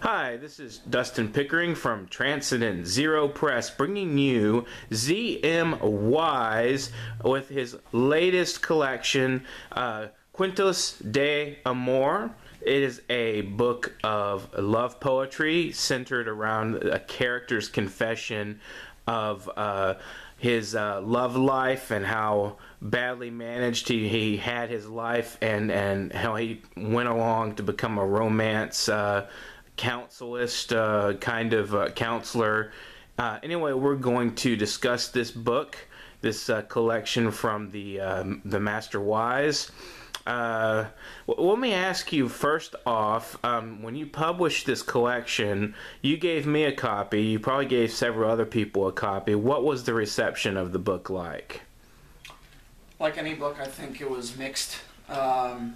Hi, this is Dustin Pickering from Transcendent Zero Press, bringing you Z.M. Wise with his latest collection, Cuentos de Amor. It is a book of love poetry centered around a character's confession of his love life and how badly managed he had his life, and how he went along to become a romance counselist, kind of counselor. Anyway, we're going to discuss this book, this collection from the Master Wise. Let me ask you first off, when you published this collection, you gave me a copy, you probably gave several other people a copy. What was the reception of the book like? Like any book, I think it was mixed. No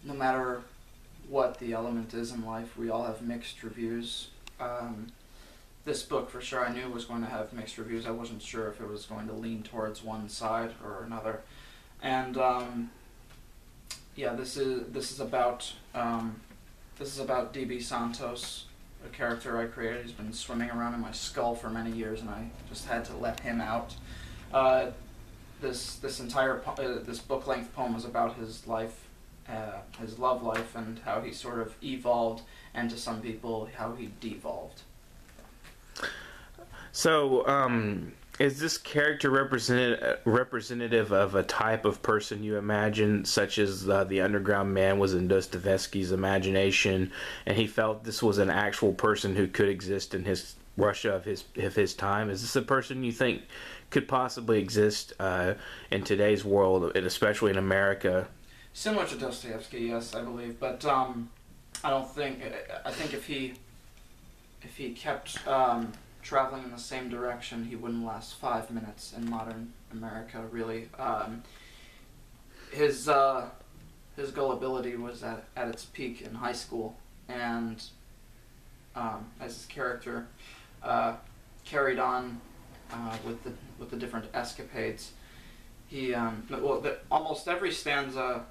matter what the element is in life, we all have mixed reviews. This book, for sure, I knew was going to have mixed reviews. I wasn't sure if it was going to lean towards one side or another. And yeah, this is about DB Santos, a character I created. He's been swimming around in my skull for many years, and I just had to let him out. This entire this book-length poem is about his life. His love life, and how he sort of evolved, and to some people how he devolved. So, is this character representative of a type of person you imagine, such as the underground man was in Dostoevsky's imagination, and he felt this was an actual person who could exist in his Russia of his time? Is this a person you think could possibly exist in today's world, and especially in America? Similar to Dostoevsky, yes, I believe, but I don't think. I think if he kept traveling in the same direction, he wouldn't last 5 minutes in modern America. Really, his gullibility was at its peak in high school, and as his character carried on with the different escapades, he almost every stanza.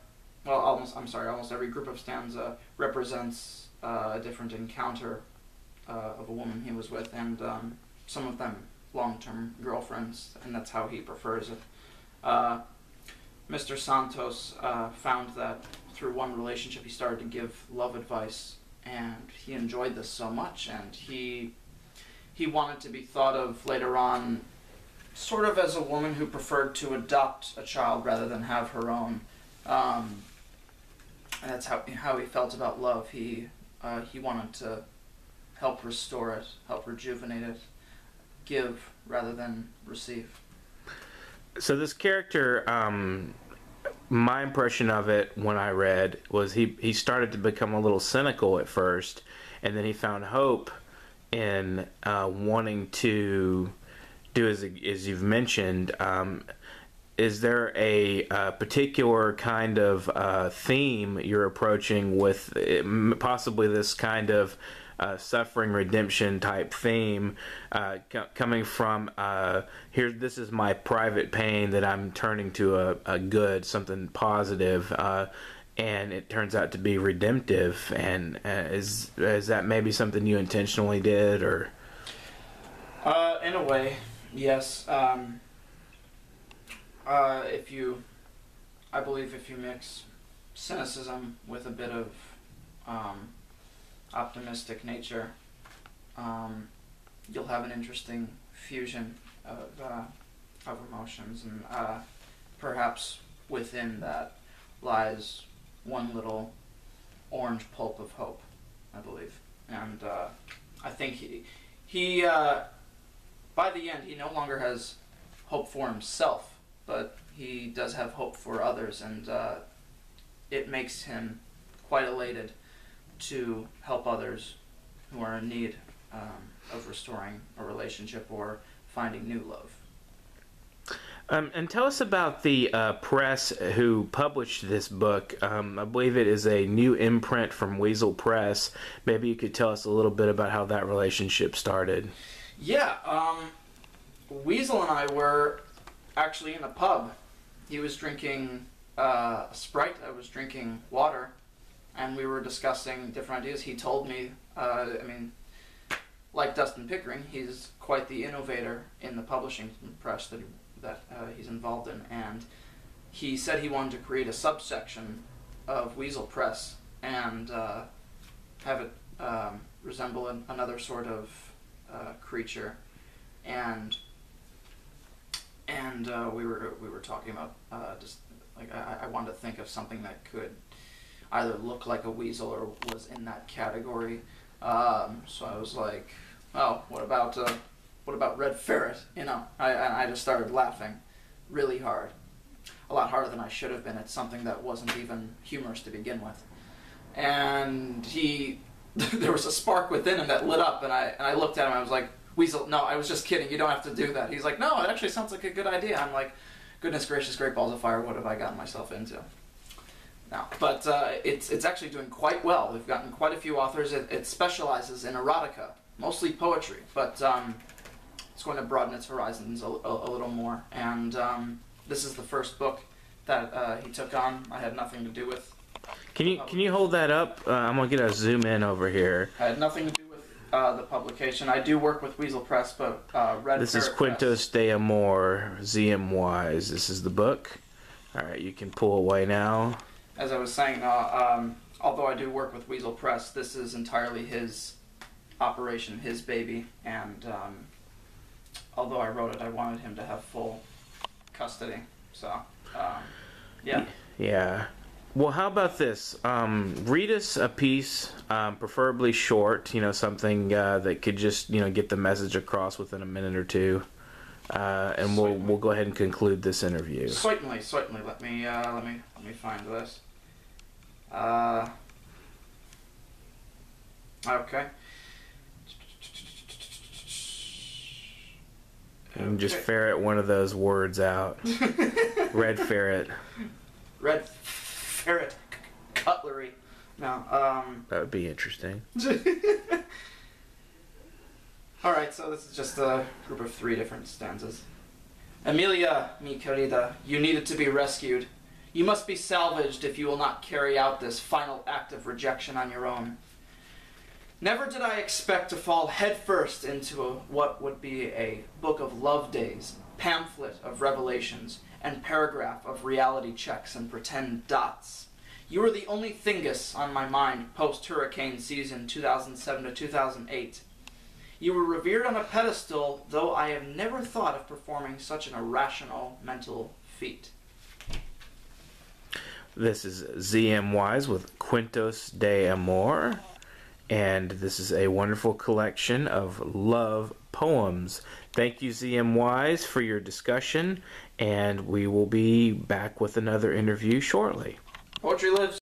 Well, almost every group of stanza represents a different encounter of a woman he was with, and some of them long-term girlfriends, and that's how he prefers it. Mr. Santos found that through one relationship he started to give love advice, and he enjoyed this so much, and he wanted to be thought of later on sort of as a woman who preferred to adopt a child rather than have her own. And that's how he felt about love. He wanted to help restore it, help rejuvenate it, give rather than receive. So this character, my impression of it when I read was he started to become a little cynical at first, and then he found hope in wanting to do as you've mentioned. Is there a particular kind of theme you're approaching with possibly this kind of suffering redemption type theme coming from here? This is my private pain that I'm turning to a good, something positive, and it turns out to be redemptive. And is that maybe something you intentionally did, or? In a way, yes. I believe if you mix cynicism with a bit of optimistic nature, you'll have an interesting fusion of emotions, and perhaps within that lies one little orange pulp of hope, I believe. And I think he by the end, he no longer has hope for himself, but he does have hope for others, and it makes him quite elated to help others who are in need of restoring a relationship or finding new love. And tell us about the press who published this book. I believe it is a new imprint from Weasel Press. Maybe you could tell us a little bit about how that relationship started. Yeah, Weasel and I were actually in a pub. He was drinking Sprite, I was drinking water, and we were discussing different ideas. He told me, I mean, like Dustin Pickering, he's quite the innovator in the publishing press that he's involved in, and he said he wanted to create a subsection of Weasel Press and have it resemble another sort of creature, and we were talking about just like I wanted to think of something that could either look like a weasel or was in that category. So I was like, oh, what about Red Ferret? You know, I just started laughing really hard, a lot harder than I should have been. It's something that wasn't even humorous to begin with, and there was a spark within him that lit up, and I looked at him. I was like, Weasel? No, I was just kidding. You don't have to do that. He's like, no, it actually sounds like a good idea. I'm like, goodness gracious, great balls of fire. What have I gotten myself into? No, but it's actually doing quite well. We've gotten quite a few authors. It specializes in erotica, mostly poetry, but it's going to broaden its horizons a little more. And this is the first book that he took on. I had nothing to do with. Can you hold that up? I'm gonna get a zoom in over here. I had nothing to do with the publication. I do work with Weasel Press, but Red This Ferret is Cuentos de Amor, ZMYs. This is the book. All right, you can pull away now. As I was saying, although I do work with Weasel Press, this is entirely his operation, his baby, and although I wrote it, I wanted him to have full custody. So, yeah. Yeah. Well, how about this? Read us a piece, preferably short, something that could just, get the message across within a minute or two. And we'll go ahead and conclude this interview. Certainly. Let me find this. Okay. And just ferret one of those words out. Red ferret. Red ferret cutlery. No. That would be interesting. Alright, so this is just a group of 3 different stanzas. Emilia, mi querida, you needed to be rescued. You must be salvaged if you will not carry out this final act of rejection on your own. Never did I expect to fall headfirst into what would be a book of love days, pamphlet of revelations, and paragraph of reality checks and pretend dots. You were the only thingus on my mind post-hurricane season 2007 to 2008. You were revered on a pedestal, though I have never thought of performing such an irrational mental feat. This is ZMYs with Cuentos de Amor, and this is a wonderful collection of love poems. Thank you, ZMYs, for your discussion, and we will be back with another interview shortly. Poetry lives.